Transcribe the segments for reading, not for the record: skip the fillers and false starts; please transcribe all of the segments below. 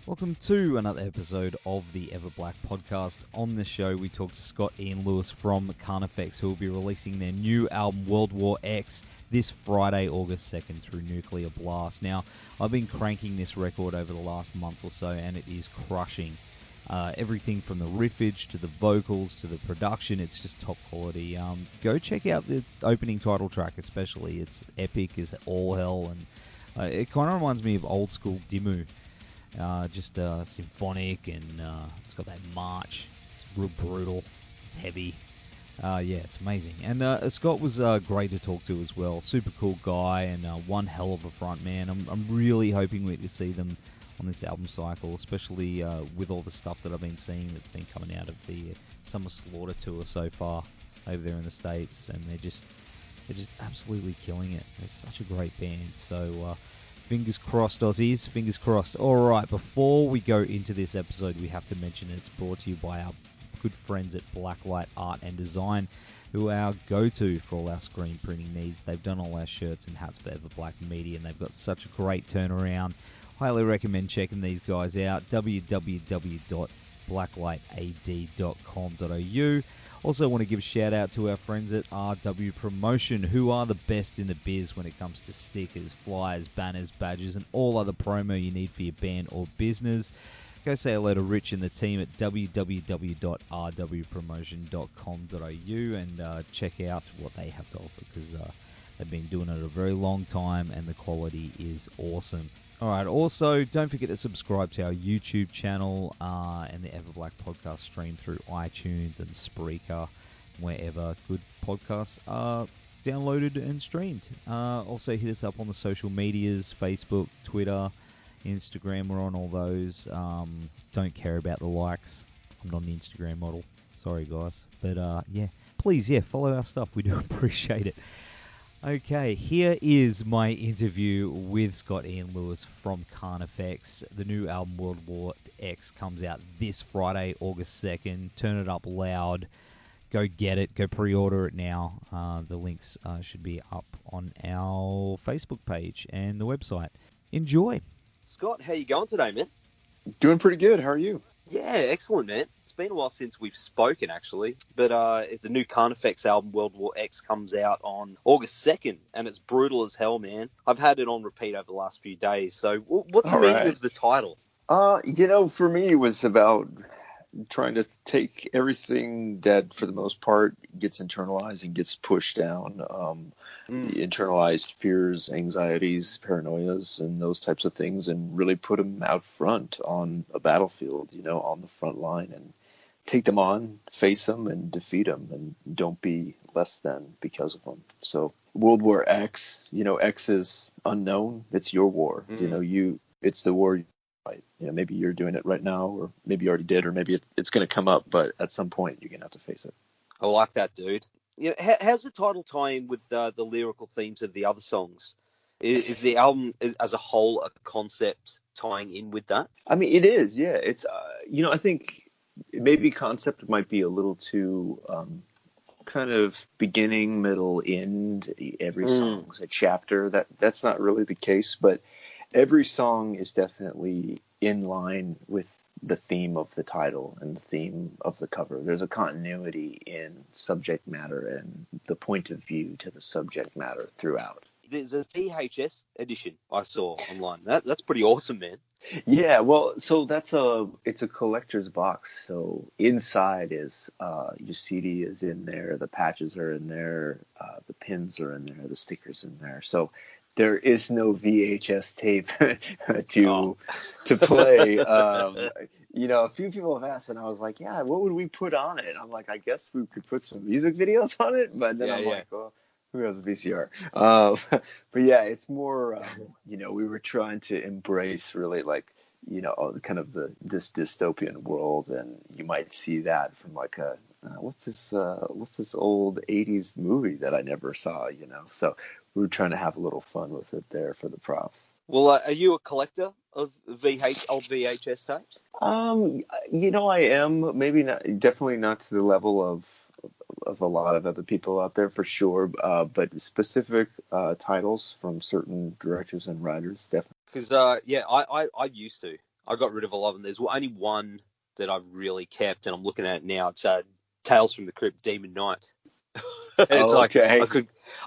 Welcome to another episode of the EVERBLACK Podcast. On this show, we talk to Scott Ian Lewis from Carnifex, who will be releasing their new album, World War X, this Friday, August 2nd, through Nuclear Blast. Now, I've been cranking this record over the last month or so, and it is crushing. Everything from the riffage to the vocals to the production, it's just top quality. Go check out the opening title track, especially. It's epic as all hell, and it kind of reminds me of old school Dimmu. Just symphonic, and it's got that march. It's real brutal. It's heavy. Yeah, it's amazing. And Scott was great to talk to as well. Super cool guy, and one hell of a front man. I'm really hoping we get to see them on this album cycle, especially with all the stuff that I've been seeing that's been coming out of the Summer Slaughter tour so far over there in the States, and they're just absolutely killing it. They're such a great band. So fingers crossed, Aussies. Fingers crossed. All right, before we go into this episode, we have to mention it's brought to you by our good friends at Blacklight Art and Design, who are our go-to for all our screen printing needs. They've done all our shirts and hats for EverBlack Media, and they've got such a great turnaround. Highly recommend checking these guys out. www.blacklightad.com.au. Also want to give a shout out to our friends at RW Promotion, who are the best in the biz when it comes to stickers, flyers, banners, badges, and all other promo you need for your band or business. Go say hello to Rich and the team at www.rwpromotion.com.au and check out what they have to offer, because they've been doing it a very long time and the quality is awesome. Alright, also don't forget to subscribe to our YouTube channel and the EverBlack Podcast stream through iTunes and Spreaker, wherever good podcasts are downloaded and streamed. Also hit us up on the social medias, Facebook, Twitter, Instagram. We're on all those. Don't care about the likes. I'm not an Instagram model. Sorry, guys. But yeah, please, follow our stuff. We do appreciate it. Okay, here is my interview with Scott Ian Lewis from Carnifex. The new album, World War X, comes out this Friday, August 2nd. Turn it up loud. Go get it. Go pre-order it now. The links should be up on our Facebook page and the website. Enjoy. Scott, how you going today, man? Doing pretty good. How are you? Yeah, excellent, man. It's been a while since we've spoken, actually. But the new Carnifex album, World War X, comes out on August 2nd, and it's brutal as hell, man. I've had it on repeat over the last few days. So what's the meaning of the title? For me, it was about trying to take everything that, for the most part, gets internalized and gets pushed down. Internalized fears, anxieties, paranoias, and those types of things, and really put them out front on a battlefield, on the front line, and take them on, face them, and defeat them, and don't be less than because of them. So World War X, X is unknown. It's your war. It's the war. Right. Maybe you're doing it right now, or maybe you already did, or maybe it's going to come up, but at some point you're going to have to face it. I like that, dude. How's the title tie in with the lyrical themes of the other songs? Is the album as a whole a concept tying in with that? I mean, it is, yeah. It's, I think maybe concept might be a little too kind of beginning, middle, end. Every song's a chapter. That's not really the case, but every song is definitely in line with the theme of the title and the theme of the cover. There's a continuity in subject matter and the point of view to the subject matter throughout. There's a VHS edition I saw online. That's pretty awesome, man. Yeah, well, so it's a collector's box. So inside is your CD is in there, the patches are in there, the pins are in there, the stickers in there. So there is no VHS tape to play. A few people have asked, and I was like, yeah, what would we put on it? I'm like, I guess we could put some music videos on it, but then like, well, who has a VCR? But yeah, it's more, we were trying to embrace really kind of this dystopian world, and you might see that from like a what's this old 80s movie that I never saw, so we were trying to have a little fun with it there for the props. Well, are you a collector of old VHS tapes? I am. Maybe not. Definitely not to the level of a lot of other people out there, for sure. But specific titles from certain directors and writers, definitely. Because I used to. I got rid of a lot of them. There's only one that I've really kept, and I'm looking at it now. It's Tales from the Crypt, Demon Knight. It's like Okay.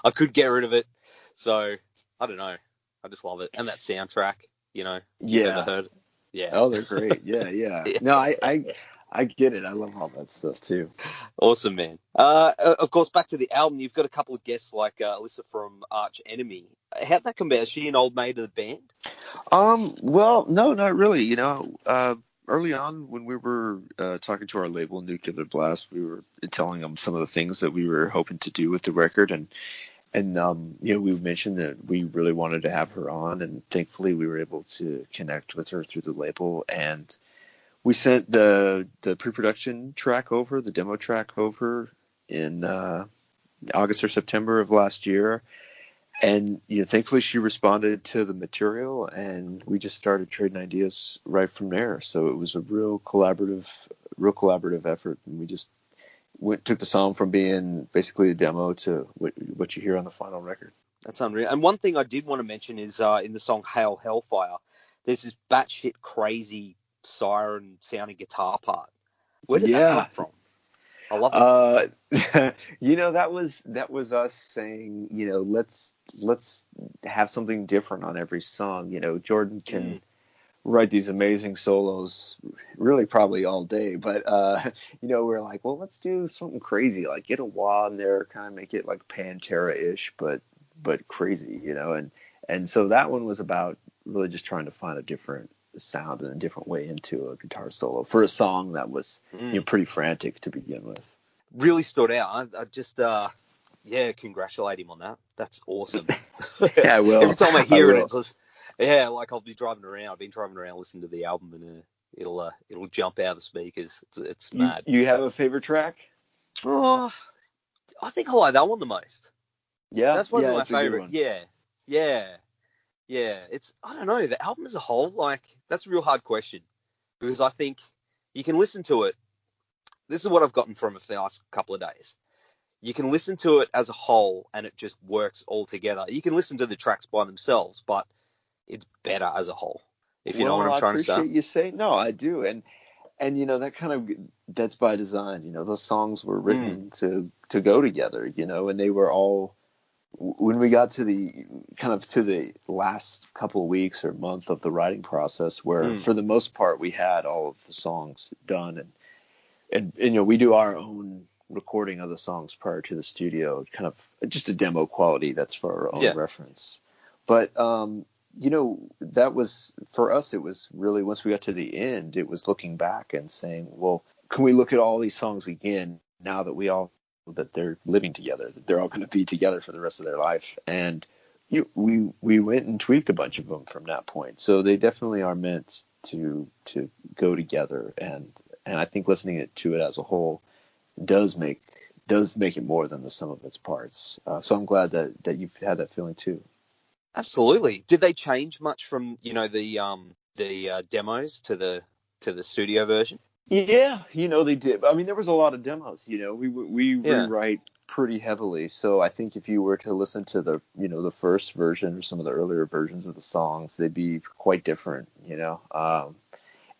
I could get rid of it. So I don't know. I just love it, and that soundtrack. You know, you've Yeah. ever heard it? Yeah. Oh, they're great. Yeah, yeah. Yeah. No, I get it. I love all that stuff too. Awesome, man. Of course, back to the album. You've got a couple of guests like Alyssa from Arch Enemy. How'd that come about? Is she an old mate of the band? Well, no, not really. Early on when we were talking to our label, Nuclear Blast, we were telling them some of the things that we were hoping to do with the record, and we mentioned that we really wanted to have her on, and thankfully we were able to connect with her through the label, and we sent the pre-production track over, the demo track over in August or September of last year. And thankfully she responded to the material, and we just started trading ideas right from there. So it was a real collaborative effort, and we just took the song from being basically a demo to what you hear on the final record. That's unreal. And one thing I did want to mention is in the song Hail Hellfire, there's this batshit crazy siren sounding guitar part. Where did that come from? I love it. That was us saying, let's have something different on every song. Jordan can write these amazing solos really probably all day, but we're like, well, let's do something crazy, like get a wah in there, kind of make it like Pantera-ish, but crazy, and so that one was about really just trying to find a different sound and a different way into a guitar solo for a song that was pretty frantic to begin with. Really stood out. I just congratulate him on that. That's awesome. Yeah, well, every time I hear it, it's just, like I'll be driving around. I've been driving around listening to the album, and it'll jump out of the speakers. It's mad. You have a favorite track? Oh, I think I like that one the most. Yeah, that's one of my it's a good favorite. one. Yeah. It's, I don't know, the album as a whole, like, that's a real hard question, because I think you can listen to it. This is what I've gotten from it for the last couple of days. You can listen to it as a whole, and it just works all together. You can listen to the tracks by themselves, but it's better as a whole. If you know what I'm trying to say. I appreciate you saying. No, I do, and that's by design. Those songs were written to go together. And they were all. When we got to the last couple of weeks or month of the writing process, where for the most part we had all of the songs done, and we do our own recording of the songs prior to the studio, kind of just a demo quality that's for our own reference. But that was, for us, it was really, once we got to the end, it was looking back and saying, well, can we look at all these songs again now that that they're living together, that they're all going to be together for the rest of their life? And we went and tweaked a bunch of them from that point. So they definitely are meant to go together, and I think listening to it as a whole does make it more than the sum of its parts. So I'm glad that you've had that feeling too. Absolutely. Did they change much from the demos to the studio version? Yeah, they did. I mean, there was a lot of demos. We rewrite pretty heavily. So I think if you were to listen to the first version or some of the earlier versions of the songs, they'd be quite different.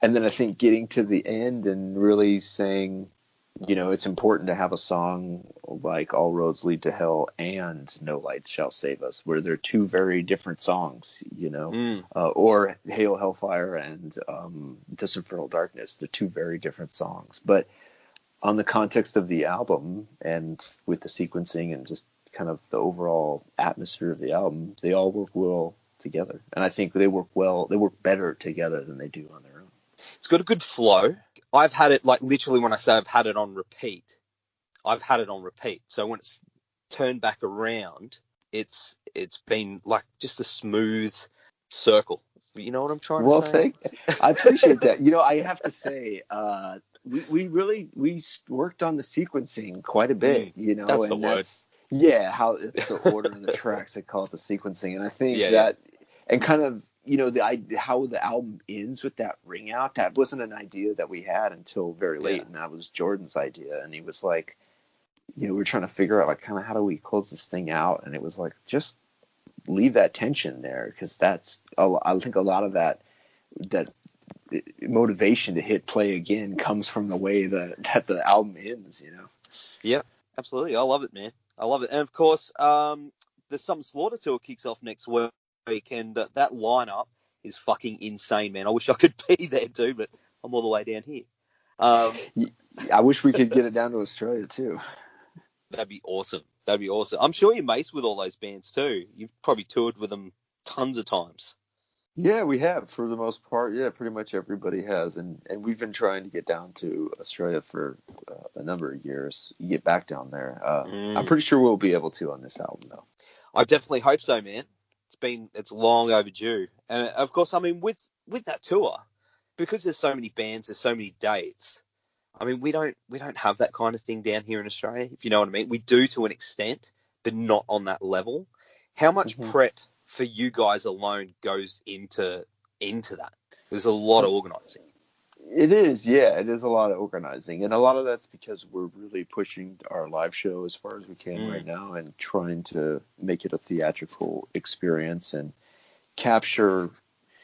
And then I think getting to the end and really saying, it's important to have a song like All Roads Lead to Hell and No Light Shall Save Us, where they're two very different songs, or Hail Hellfire and This Infernal Darkness. They're two very different songs. But on the context of the album and with the sequencing and just kind of the overall atmosphere of the album, they all work well together. And I think they work better together than they do on their own. It's got a good flow. I've had it, like, literally when I say I've had it on repeat, I've had it on repeat. So when it's turned back around, it's been like just a smooth circle. You know what I'm trying to say? Well, I appreciate that. I have to say, we really worked on the sequencing quite a bit. That's the word. Yeah, how it's the order of the tracks. They call it the sequencing, and I think and kind of. How the album ends with that ring out, that wasn't an idea that we had until very late, and that was Jordan's idea. And he was like, we were trying to figure out, like, kind of how do we close this thing out? And it was like, just leave that tension there, because I think a lot of that motivation to hit play again comes from the way that the album ends, you know. Yeah, absolutely. I love it, man. I love it. And of course, the Some Slaughter tour kicks off next week, and that lineup is fucking insane, man. I wish I could be there too, but I'm all the way down here. I wish we could get it down to Australia too. That'd be awesome. That'd be awesome. I'm sure you're mates with all those bands too. You've probably toured with them tons of times. Yeah, we have for the most part. Yeah, pretty much everybody has, and we've been trying to get down to Australia for a number of years. Get back down there. I'm pretty sure we'll be able to on this album, though. I definitely hope so, man. It's long overdue, and of course, I mean, with that tour, because there's so many bands, there's so many dates. I mean, we don't have that kind of thing down here in Australia, if you know what I mean. We do to an extent, but not on that level. How much prep for you guys alone goes into that? There's a lot of organising. It is, yeah. It is a lot of organizing, and a lot of that's because we're really pushing our live show as far as we can right now, and trying to make it a theatrical experience and capture.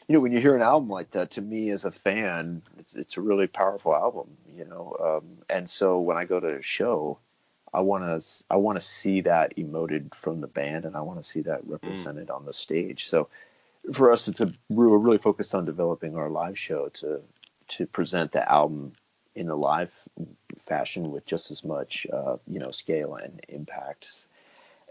You know, when you hear an album like that, to me as a fan, it's a really powerful album. You know, and so when I go to a show, I want to see that emoted from the band, and I want to see that represented on the stage. So for us, we're really focused on developing our live show to present the album in a live fashion with just as much, scale and impacts.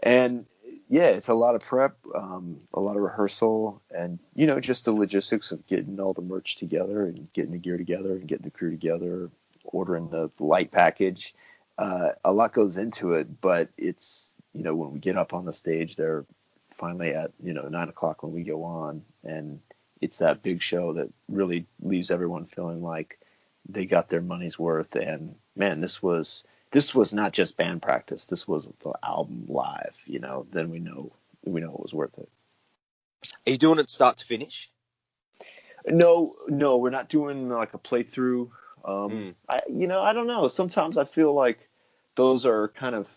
And yeah, it's a lot of prep, a lot of rehearsal, and, just the logistics of getting all the merch together and getting the gear together and getting the crew together, ordering the light package. A lot goes into it, but it's, when we get up on the stage, they're finally at, 9:00 when we go on, and it's that big show that really leaves everyone feeling like they got their money's worth. And man, this was not just band practice. This was the album live, then we know it was worth it. Are you doing it start to finish? No, we're not doing like a playthrough. I don't know. Sometimes I feel like those are kind of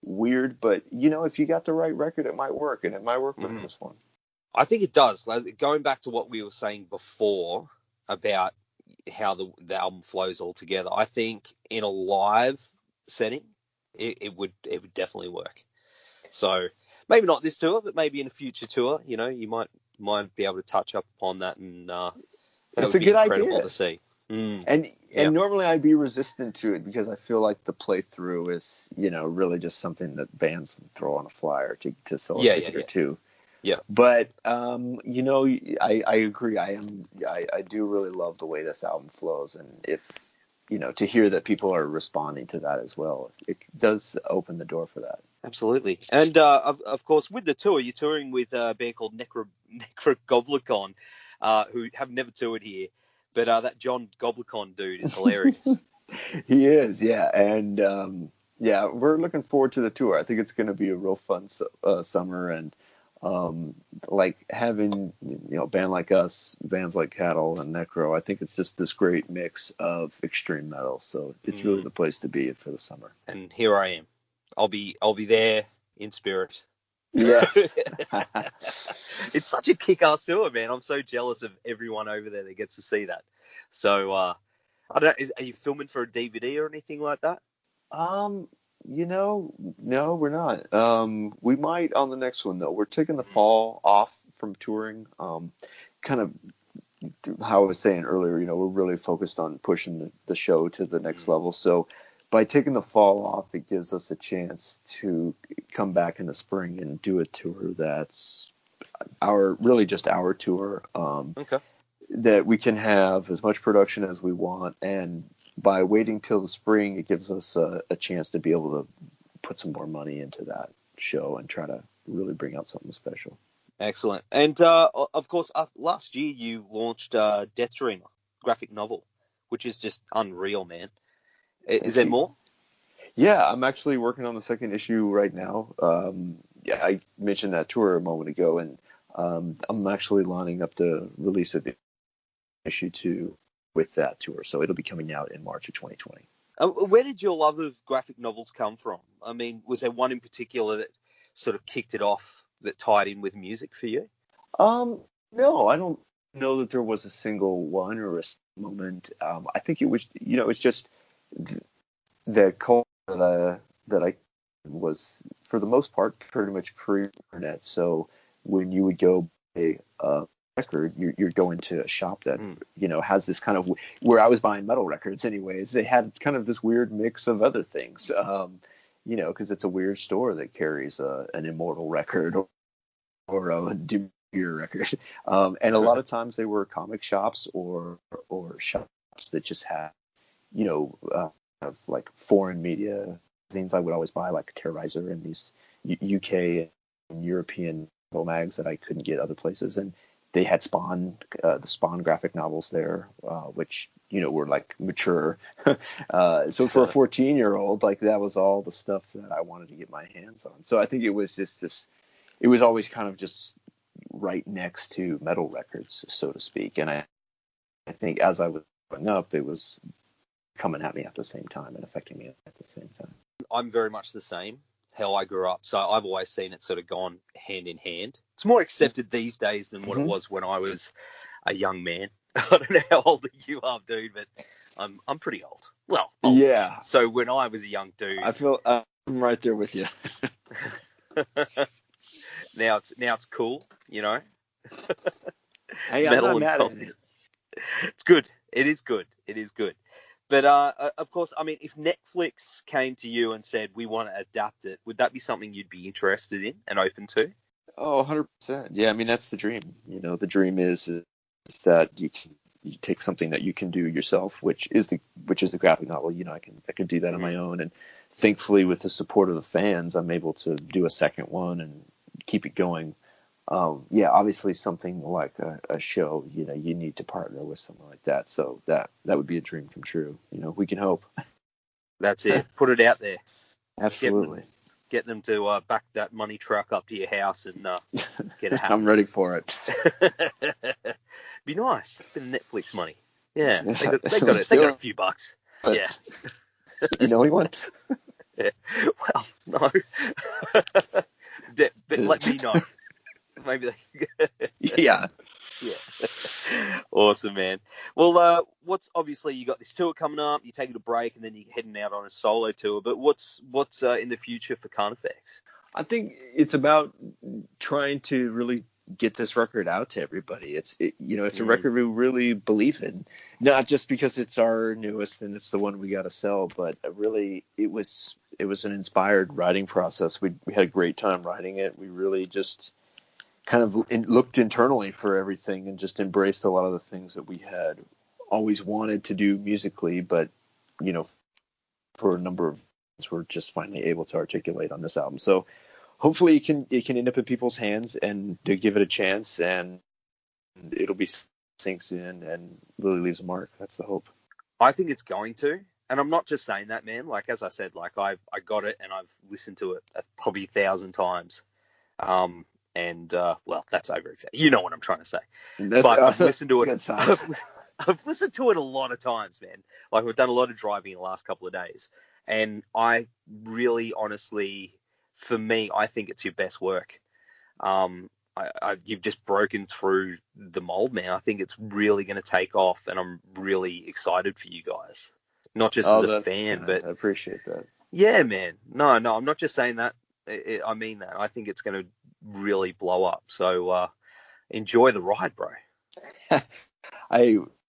weird, but if you got the right record, it might work, and it might work with this one. I think it does. Going back to what we were saying before about how the album flows all together, I think in a live setting, it would definitely work. So maybe not this tour, but maybe in a future tour, you might be able to touch up upon that, and that's a good idea to see. And normally I'd be resistant to it because I feel like the playthrough is, really just something that bands throw on a flyer to sell a ticket or two. Yeah. But, I agree. I do really love the way this album flows. And if, to hear that people are responding to that as well, it does open the door for that. Absolutely. And, of course, with the tour, you're touring with a band called Necrogoblicon, who have never toured here. But that John Goblicon dude is hilarious. He is, yeah. And, we're looking forward to the tour. I think it's going to be a real fun summer. And, like having, a band like us, bands like Cattle and Necro, I think it's just this great mix of extreme metal. So it's really the place to be for the summer. And here I am. I'll be there in spirit. Yeah. It's such a kick-ass tour, man. I'm so jealous of everyone over there that gets to see that. So, I don't know, are you filming for a DVD or anything like that? No, we're not. We might on the next one, though. We're taking the fall off from touring. Kind of how I was saying earlier, we're really focused on pushing the show to the next level. So by taking the fall off, it gives us a chance to come back in the spring and do a tour that's just our tour. Okay. That we can have as much production as we want, and by waiting till the spring, it gives us a chance to be able to put some more money into that show and try to really bring out something special. Excellent. And, of course, last year you launched Death Dreamer graphic novel, which is just unreal, man. Is there more? Yeah, I'm actually working on the second issue right now. I mentioned that tour a moment ago, and I'm actually lining up the release of issue 2 with that tour. So it'll be coming out in March of 2020. Where did your love of graphic novels come from? I mean, was there one in particular that sort of kicked it off that tied in with music for you? No, I don't know that there was a single one or a moment. I think it was, it's just the culture that I was, for the most part, pretty much pre-internet. So when you would go buy a record, you're going to a shop that, has this kind of, where I was buying metal records anyways, they had kind of this weird mix of other things, because it's a weird store that carries an Immortal record or a Doom record. And a lot of times they were comic shops or shops that just had, of like foreign media things. I would always buy like Terrorizer and these UK and European mags that I couldn't get other places. And they had Spawn, the Spawn graphic novels there, which, were like mature. So for a 14-year-old, like that was all the stuff that I wanted to get my hands on. So I think it was just it was always kind of just right next to metal records, so to speak. And I think as I was growing up, it was coming at me at the same time and affecting me at the same time. I'm very much the same, how I grew up. So I've always seen it sort of gone hand in hand. It's more accepted these days than what it was when I was a young man. I don't know how old you are, dude, but I'm pretty old. Well, old. Yeah. So when I was a young dude, I feel I'm right there with you. Now it's cool, Hey, I'm not mad at it. It's good. It is good. But of course, I mean, if Netflix came to you and said, we want to adapt it, would that be something you'd be interested in and open to? Oh, 100%. Yeah, I mean, that's the dream. The dream is that you take something that you can do yourself, which is the graphic novel. I can do that on my own, and thankfully, with the support of the fans, I'm able to do a second one and keep it going. Obviously, something like a show, you need to partner with someone like that. So that would be a dream come true. We can hope. That's it. Put it out there. Absolutely. Get them to back that money truck up to your house and get it happen. I'm ready for it. Be nice. A bit of Netflix money. Yeah, they got a few bucks. But, yeah. You know anyone? Yeah. Well, no. But let me know. Maybe they. Yeah. Awesome, man. Well, what's obviously you got this tour coming up. You're taking a break, and then you're heading out on a solo tour. But what's in the future for Carnifex? I think it's about trying to really get this record out to everybody. It's a record we really believe in, not just because it's our newest and it's the one we got to sell, but really it was an inspired writing process. We had a great time writing it. We really just kind of looked internally for everything and just embraced a lot of the things that we had always wanted to do musically, but for a number of reasons we're just finally able to articulate on this album. So hopefully it can end up in people's hands and they give it a chance and it'll be sinks in and really leaves a mark. That's the hope. I think it's going to, and I'm not just saying that, man. Like, as I said, like I got it and I've listened to it probably 1,000 times. Well, that's over-exaggerated. You know what I'm trying to say. But I've listened to it. I've listened to it a lot of times, man. Like, we've done a lot of driving in the last couple of days. And I really, honestly, for me, I think it's your best work. You've just broken through the mold, man. I think it's really going to take off, and I'm really excited for you guys. Not just as a fan, but... I appreciate that. Yeah, man. No, I'm not just saying that. I mean that. I think it's going to really blow up. So enjoy the ride, bro.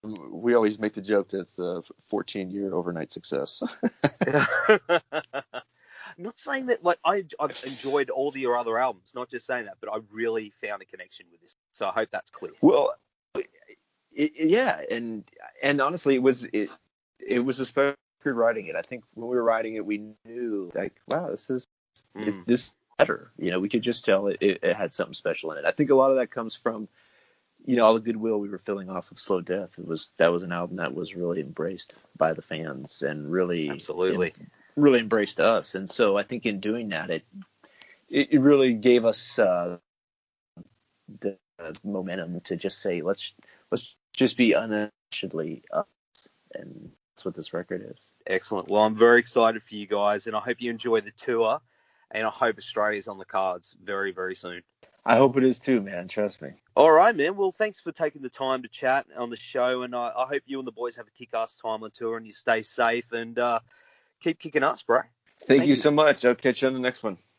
We always make the joke that it's a 14-year overnight success. I'm not saying that, like, I've enjoyed all your other albums, not just saying that, but I really found a connection with this. So I hope that's clear. Well, yeah, and honestly, it was a special writing it. I think when we were writing it, we knew, like, wow, this is better. We could just tell it had something special in it. I think a lot of that comes from, all the goodwill we were filling off of Slow Death. That was an album that was really embraced by the fans and really really embraced us. And so I think in doing that, it really gave us the momentum to just say, let's just be unabashedly us. And that's what this record is. Excellent. Well, I'm very excited for you guys, and I hope you enjoy the tour, and I hope Australia's on the cards very, very soon. I hope it is too, man. Trust me. All right, man. Well, thanks for taking the time to chat on the show, and I hope you and the boys have a kick-ass time on tour and you stay safe and keep kicking ass, bro. Thank you so much. I'll catch you on the next one.